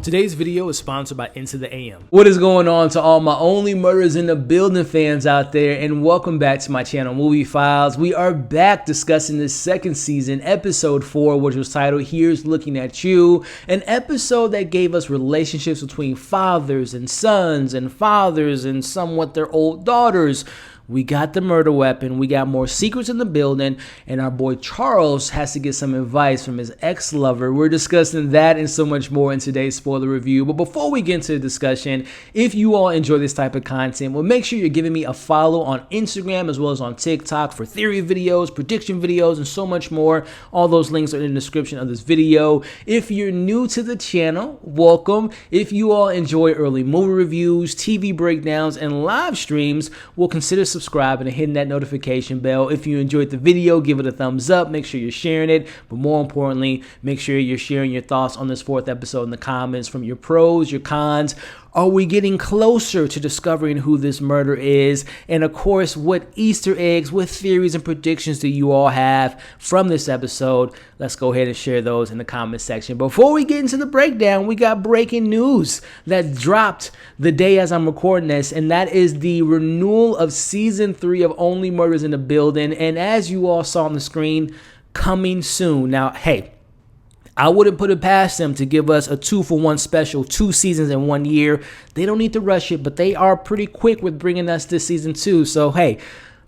Today's video is sponsored by Into the AM. What is going on to all my Only Murders in the Building fans out there, and welcome back to my channel, Movie Files. We are back discussing the second season, episode 4, which was titled Here's Looking at You, an episode that gave us relationships between fathers and sons and fathers and somewhat their old daughters. We got the murder weapon, we got more secrets in the building, and our boy Charles has to get some advice from his ex-lover. We're discussing that and so much more in today's spoiler review. But before we get into the discussion, if you all enjoy this type of content, well, make sure you're giving me a follow on Instagram as well as on TikTok for theory videos, prediction videos, and so much more. All those links are in the description of this video. If you're new to the channel, welcome. If you all enjoy early movie reviews, TV breakdowns, and live streams, well, consider subscribing and hitting that notification bell. If you enjoyed the video, give it a thumbs up. Make sure you're sharing it. But more importantly, make sure you're sharing your thoughts on this 4th episode in the comments, from your pros, your cons. Are we getting closer to discovering who this murder is? And of course, what Easter eggs, what theories and predictions do you all have from this episode? Let's go ahead and share those in the comment section. Before we get into the breakdown, we got breaking news that dropped the day as I'm recording this, and that is the renewal of season 3 of Only Murders in the Building. And as you all saw on the screen, coming soon. Now, hey, I wouldn't put it past them to give us a 2-for-1 special, 2 seasons in 1 year. They don't need to rush it, but they are pretty quick with bringing us this season 2. So, hey,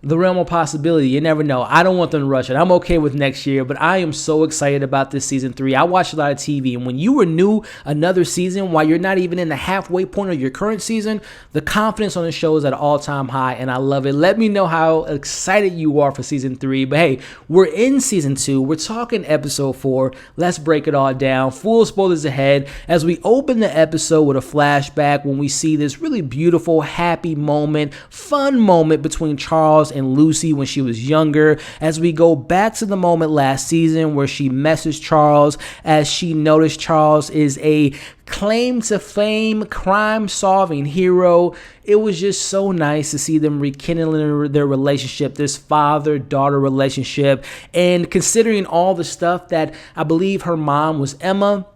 the realm of possibility, you never know. I don't want them to rush it. I'm okay with next year, but I am so excited about this season 3. I watch a lot of TV, and when you renew another season while you're not even in the halfway point of your current season, the confidence on the show is at an all-time high, and I love it. Let me know how excited you are for season 3. But hey, we're in season 2. We're talking episode 4. Let's break it all down. Full spoilers ahead as we open the episode with a flashback when we see this really beautiful, happy moment, fun moment between Charles and Lucy when she was younger, as we go back to the moment last season where she messaged Charles as she noticed Charles is a claim to fame crime solving hero. It was just so nice to see them rekindling their relationship, this father-daughter relationship, and considering all the stuff that I believe her mom was Emma,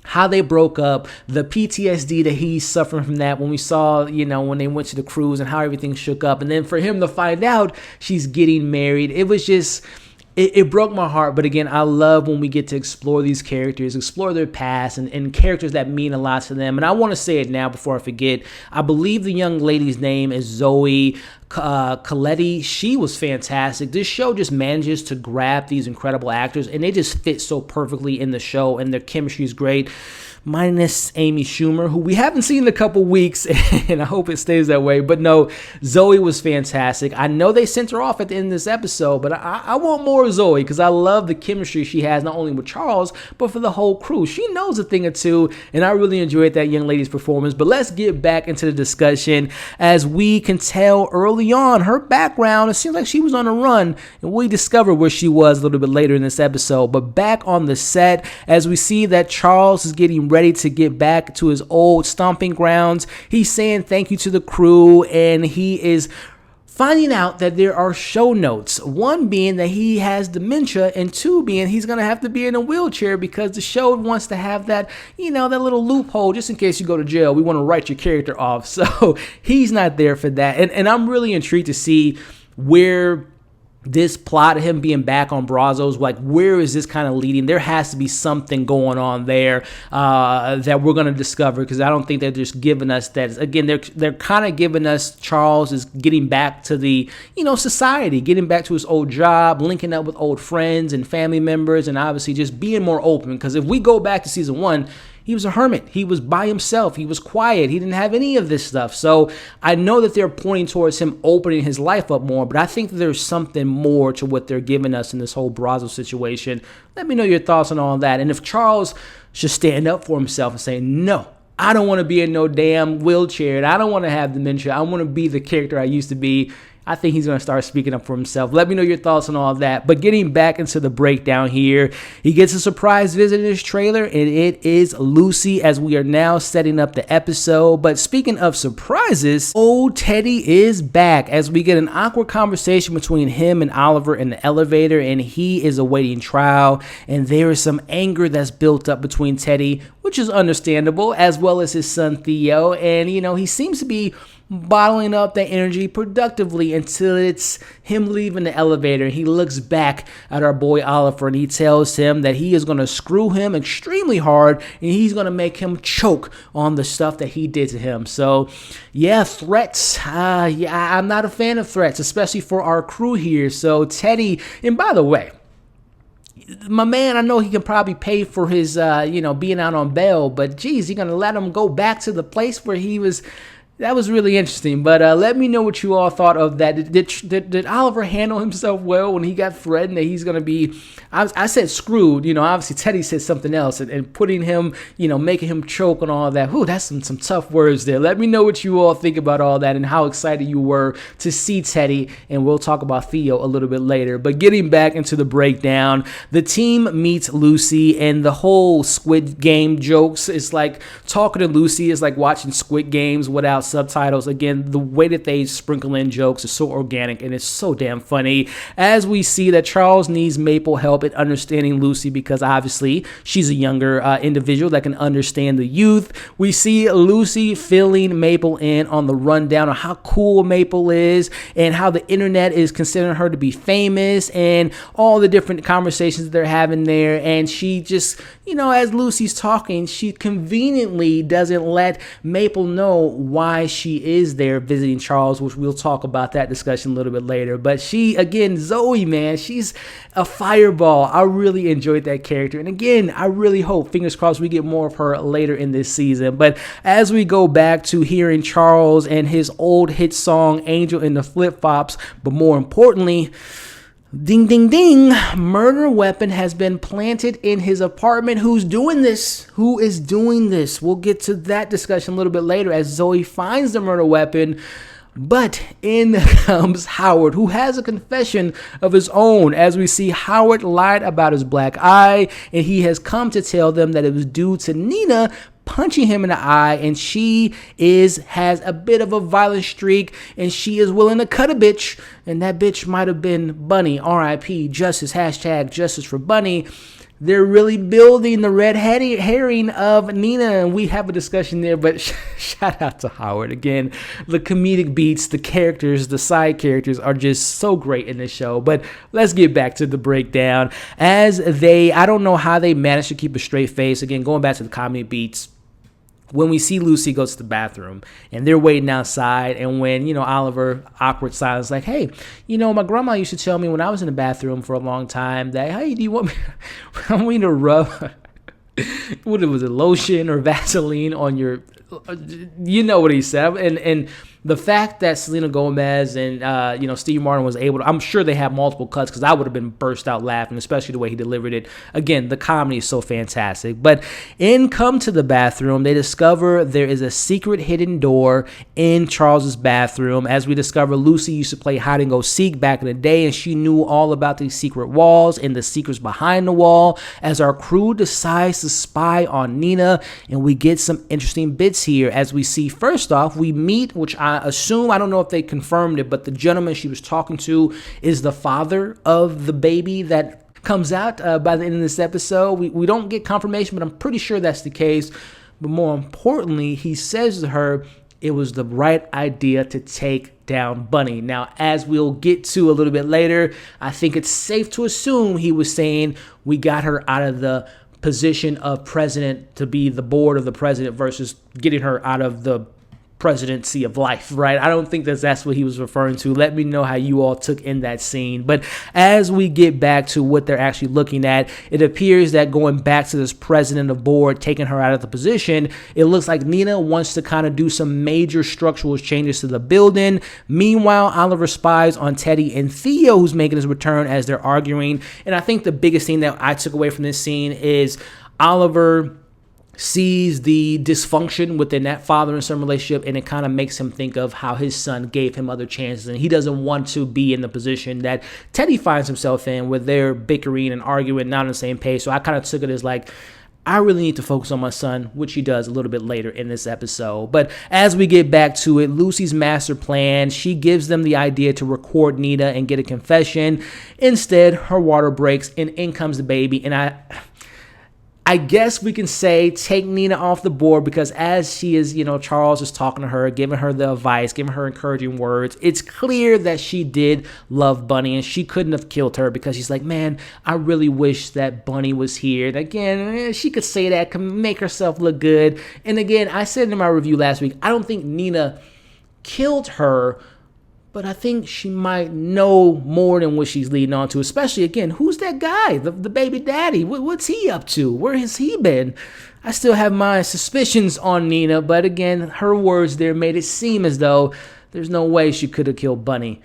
how they broke up, the PTSD that he's suffering from that when we saw, when they went to the cruise and how everything shook up. And then for him to find out she's getting married, it was just, it broke my heart. But again, I love when we get to explore these characters, explore their past and characters that mean a lot to them. And I want to say it now before I forget. I believe the young lady's name is Zoe Coletti. She was fantastic. This show just manages to grab these incredible actors, and they just fit so perfectly in the show, and their chemistry is great. Minus Amy Schumer, who we haven't seen in a couple weeks, and I hope it stays that way. But no, Zoe was fantastic. I know they sent her off at the end of this episode, but I want more of Zoe because I love the chemistry she has, not only with Charles, but for the whole crew. She knows a thing or two, and I really enjoyed that young lady's performance. But let's get back into the discussion. As we can tell early on, her background, it seems like she was on a run, and we discover where she was a little bit later in this episode. But back on the set, as we see that Charles is getting ready to get back to his old stomping grounds, he's saying thank you to the crew, and he is finding out that there are show notes. One being that he has dementia, and 2 being he's going to have to be in a wheelchair because the show wants to have that, that little loophole just in case you go to jail. We want to write your character off. So he's not there for that. And I'm really intrigued to see where this plot of him being back on Brazos, like, where is this kind of leading? There has to be something going on there that we're going to discover, because I don't think they're just giving us that. Again, they're kind of giving us Charles is getting back to the, society, getting back to his old job, linking up with old friends and family members, and obviously just being more open. Because if we go back to season 1, he was a hermit. He was by himself. He was quiet. He didn't have any of this stuff. So I know that they're pointing towards him opening his life up more, but I think that there's something more to what they're giving us in this whole Brazos situation. Let me know your thoughts on all that. And if Charles should stand up for himself and say, no, I don't want to be in no damn wheelchair, and I don't want to have dementia. I want to be the character I used to be. I think he's going to start speaking up for himself. Let me know your thoughts on all that. But getting back into the breakdown here, he gets a surprise visit in his trailer, and it is Lucy, as we are now setting up the episode. But speaking of surprises, old Teddy is back, as we get an awkward conversation between him and Oliver in the elevator, and he is awaiting trial, and there is some anger that's built up between Teddy, which is understandable, as well as his son Theo. And he seems to be bottling up that energy productively until it's him leaving the elevator. He looks back at our boy Oliver, and he tells him that he is going to screw him extremely hard, and he's going to make him choke on the stuff that he did to him. So yeah, threats. I'm not a fan of threats, especially for our crew here. So Teddy, and by the way, my man, I know he can probably pay for his, being out on bail, but geez, you're going to let him go back to the place where he was. That was really interesting, but let me know what you all thought of that. Did Oliver handle himself well when he got threatened that he's going to be, I said screwed, obviously Teddy said something else, and putting him, making him choke and all of that. Ooh, that's some tough words there. Let me know what you all think about all that and how excited you were to see Teddy, and we'll talk about Theo a little bit later. But getting back into the breakdown, the team meets Lucy, and the whole Squid Game jokes is like talking to Lucy is like watching Squid Games without subtitles. Again, the way that they sprinkle in jokes is so organic, and it's so damn funny, as we see that Charles needs Mabel help in understanding Lucy, because obviously she's a younger individual that can understand the youth. We see Lucy filling Mabel in on the rundown of how cool Mabel is and how the internet is considering her to be famous and all the different conversations that they're having there. And she just, as Lucy's talking, she conveniently doesn't let Mabel know why she is there visiting Charles, which we'll talk about that discussion a little bit later. But she, again, Zoe, man, she's a fireball. I really enjoyed that character. And again, I really hope, fingers crossed, we get more of her later in this season. But as we go back to hearing Charles and his old hit song, Angel in the Flip-Flops, but more importantly, ding, ding, ding, murder weapon has been planted in his apartment. Who's doing this? Who is doing this? We'll get to that discussion a little bit later as Zoe finds the murder weapon. But in comes Howard, who has a confession of his own, as we see Howard lied about his black eye, and he has come to tell them that it was due to Nina punching him in the eye, and she has a bit of a violent streak, and she is willing to cut a bitch, and that bitch might have been Bunny, R.I.P., justice, hashtag justice for Bunny. They're really building the red herring of Nina, and we have a discussion there, but shout out to Howard. Again, the comedic beats, the characters, the side characters are just so great in this show. But let's get back to the breakdown. I don't know how they managed to keep a straight face. Again, going back to the comedy beats, when we see Lucy go to the bathroom and they're waiting outside, and when, Oliver, awkward silence, like, hey, my grandma used to tell me when I was in the bathroom for a long time that, hey, do you want me to rub, what was it, lotion or Vaseline on your, what he said. And the fact that Selena Gomez and, Steve Martin was able to, I'm sure they have multiple cuts, because I would have been burst out laughing, especially the way he delivered it. Again, the comedy is so fantastic. But come to the bathroom, they discover there is a secret hidden door in Charles's bathroom. As we discover, Lucy used to play hide and go seek back in the day, and she knew all about these secret walls and the secrets behind the wall. As our crew decides to spy on Nina, and we get some interesting bits here. As we see, first off, we meet, which I assume, I don't know if they confirmed it, but the gentleman she was talking to is the father of the baby that comes out by the end of this episode. We don't get confirmation, but I'm pretty sure that's the case. But more importantly, he says to her, it was the right idea to take down Bunny. Now, as we'll get to a little bit later, I think it's safe to assume he was saying we got her out of the position of president to be the board of the president versus getting her out of the presidency of life, right? I don't think that's what he was referring to. Let me know how you all took in that scene. But as we get back to what they're actually looking at, it appears that going back to this president of board, taking her out of the position, it looks like Nina wants to kind of do some major structural changes to the building. Meanwhile, Oliver spies on Teddy and Theo, who's making his return, as they're arguing. And I think the biggest thing that I took away from this scene is Oliver sees the dysfunction within that father and son relationship, and it kind of makes him think of how his son gave him other chances, and he doesn't want to be in the position that Teddy finds himself in, where they're bickering and arguing, not on the same page. So I kind of took it as like, I really need to focus on my son, which he does a little bit later in this episode. But as we get back to it, Lucy's master plan, she gives them the idea to record Nina and get a confession. Instead, her water breaks and in comes the baby. And I guess we can say take Nina off the board, because as she is, Charles is talking to her, giving her the advice, giving her encouraging words, it's clear that she did love Bunny, and she couldn't have killed her, because she's like, man, I really wish that Bunny was here. And again, she could say that, could make herself look good. And again, I said in my review last week, I don't think Nina killed her, but I think she might know more than what she's leading on to, especially, again, who's that guy, the baby daddy? What's he up to? Where has he been? I still have my suspicions on Nina, but again, her words there made it seem as though there's no way she could have killed Bunny.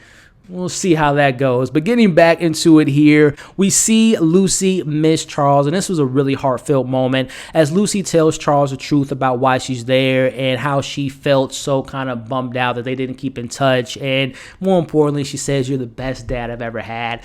We'll see how that goes. But getting back into it here, we see Lucy miss Charles, and this was a really heartfelt moment as Lucy tells Charles the truth about why she's there and how she felt so kind of bummed out that they didn't keep in touch. And more importantly, she says, "You're the best dad I've ever had."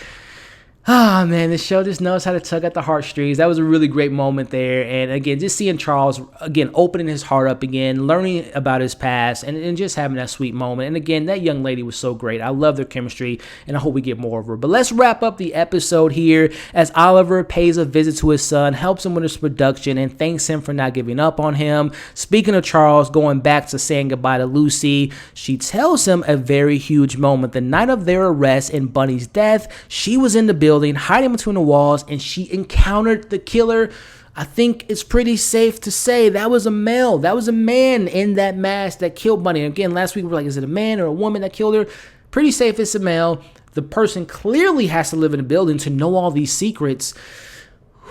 Ah, man, this show just knows how to tug at the heartstrings. That was a really great moment there. And again, just seeing Charles, again, opening his heart up again, learning about his past, and just having that sweet moment. And again, that young lady was so great. I love their chemistry, and I hope we get more of her. But let's wrap up the episode here as Oliver pays a visit to his son, helps him with his production, and thanks him for not giving up on him. Speaking of Charles, going back to saying goodbye to Lucy, she tells him a very huge moment. The night of their arrest and Bunny's death, she was in the building, hiding between the walls, and she encountered the killer. I think it's pretty safe to say that was a male. That was a man in that mask that killed Bunny. And again, last week we were like, is it a man or a woman that killed her? Pretty safe it's a male. The person clearly has to live in the building to know all these secrets.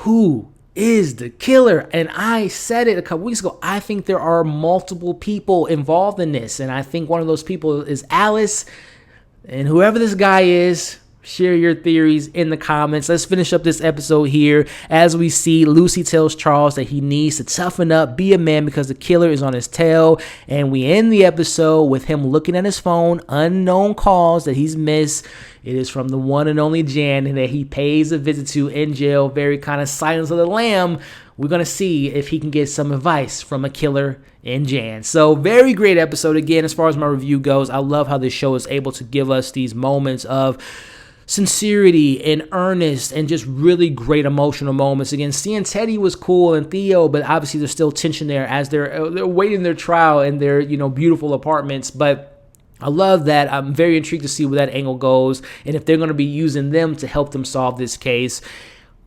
Who is the killer? And I said it a couple weeks ago. I think there are multiple people involved in this, and I think one of those people is Alice. And whoever this guy is, share your theories in the comments. Let's finish up this episode here as we see Lucy tells Charles that he needs to toughen up, be a man, because the killer is on his tail. And we end the episode with him looking at his phone, unknown calls that he's missed. It is from the one and only Jan, and that he pays a visit to in jail. Very kind of Silence of the Lamb. We're going to see if he can get some advice from a killer in Jan. So very great episode. Again, as far as my review goes, I love how this show is able to give us these moments of sincerity and earnest and just really great emotional moments. Again, seeing Teddy was cool and Theo, but obviously there's still tension there as they're waiting their trial in their beautiful apartments. But I love that. I'm very intrigued to see where that angle goes and if they're going to be using them to help them solve this case.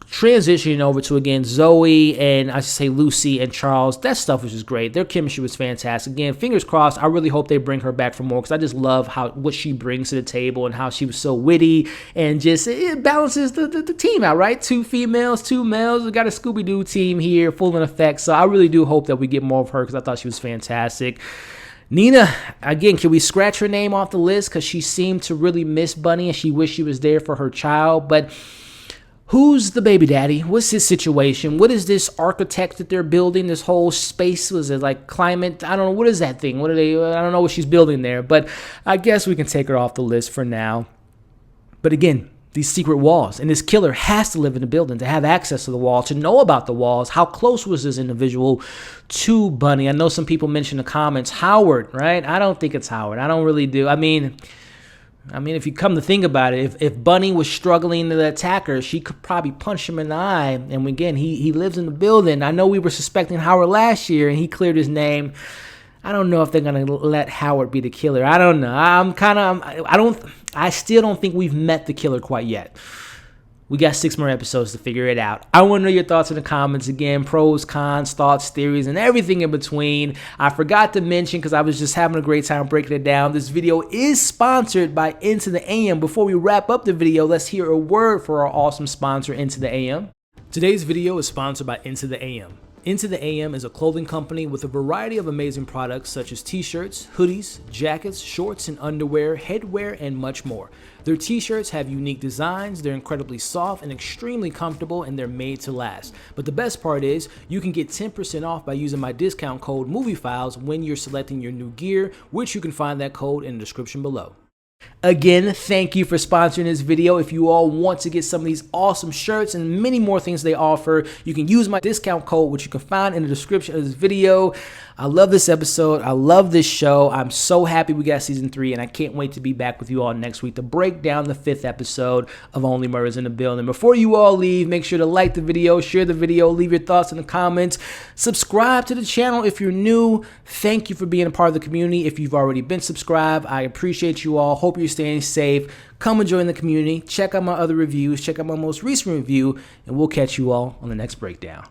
Transitioning over to, again, Zoe and I should say Lucy and Charles. That stuff was just great. Their chemistry was fantastic. Again, fingers crossed. I really hope they bring her back for more, because I just love what she brings to the table and how she was so witty, and just it balances the team out, right? 2 females, 2 males. We got a Scooby-Doo team here full in effect. So I really do hope that we get more of her, because I thought she was fantastic. Nina, again, can we scratch her name off the list, because she seemed to really miss Bunny and she wished she was there for her child. But who's the baby daddy? What's his situation? What is this architect that they're building? This whole space, was it like climate? I don't know. What is that thing? I don't know what she's building there, but I guess we can take her off the list for now. But again, these secret walls, and this killer has to live in the building to have access to the wall, to know about the walls. How close was this individual to Bunny? I know some people mentioned in the comments, Howard, right? I don't think it's Howard. I don't really do. I mean, if you come to think about it, if Bunny was struggling to attack her, she could probably punch him in the eye. And again, he lives in the building. I know we were suspecting Howard last year, and he cleared his name. I don't know if they're going to let Howard be the killer. I don't know. I still don't think we've met the killer quite yet. We got 6 more episodes to figure it out. I want to know your thoughts in the comments. Again, pros, cons, thoughts, theories, and everything in between. I forgot to mention, because I was just having a great time breaking it down, this video is sponsored by Into the AM. Before we wrap up the video, let's hear a word for our awesome sponsor, Into the AM. Today's video is sponsored by Into the AM. Into the AM is a clothing company with a variety of amazing products such as t-shirts, hoodies, jackets, shorts and underwear, headwear, and much more. Their t-shirts have unique designs, they're incredibly soft and extremely comfortable, and they're made to last. But the best part is, you can get 10% off by using my discount code MovieFiles when you're selecting your new gear, which you can find that code in the description below. Again, thank you for sponsoring this video. If you all want to get some of these awesome shirts and many more things they offer, you can use my discount code, which you can find in the description of this video. I love this episode. I love this show. I'm so happy we got season 3, and I can't wait to be back with you all next week to break down the 5th episode of Only Murders in the Building. Before you all leave, make sure to like the video, share the video, leave your thoughts in the comments, subscribe to the channel if you're new. Thank you for being a part of the community. If you've already been subscribed, I appreciate you all. Hope you're staying safe. Come and join the community. Check out my other reviews. Check out my most recent review, and we'll catch you all on the next breakdown.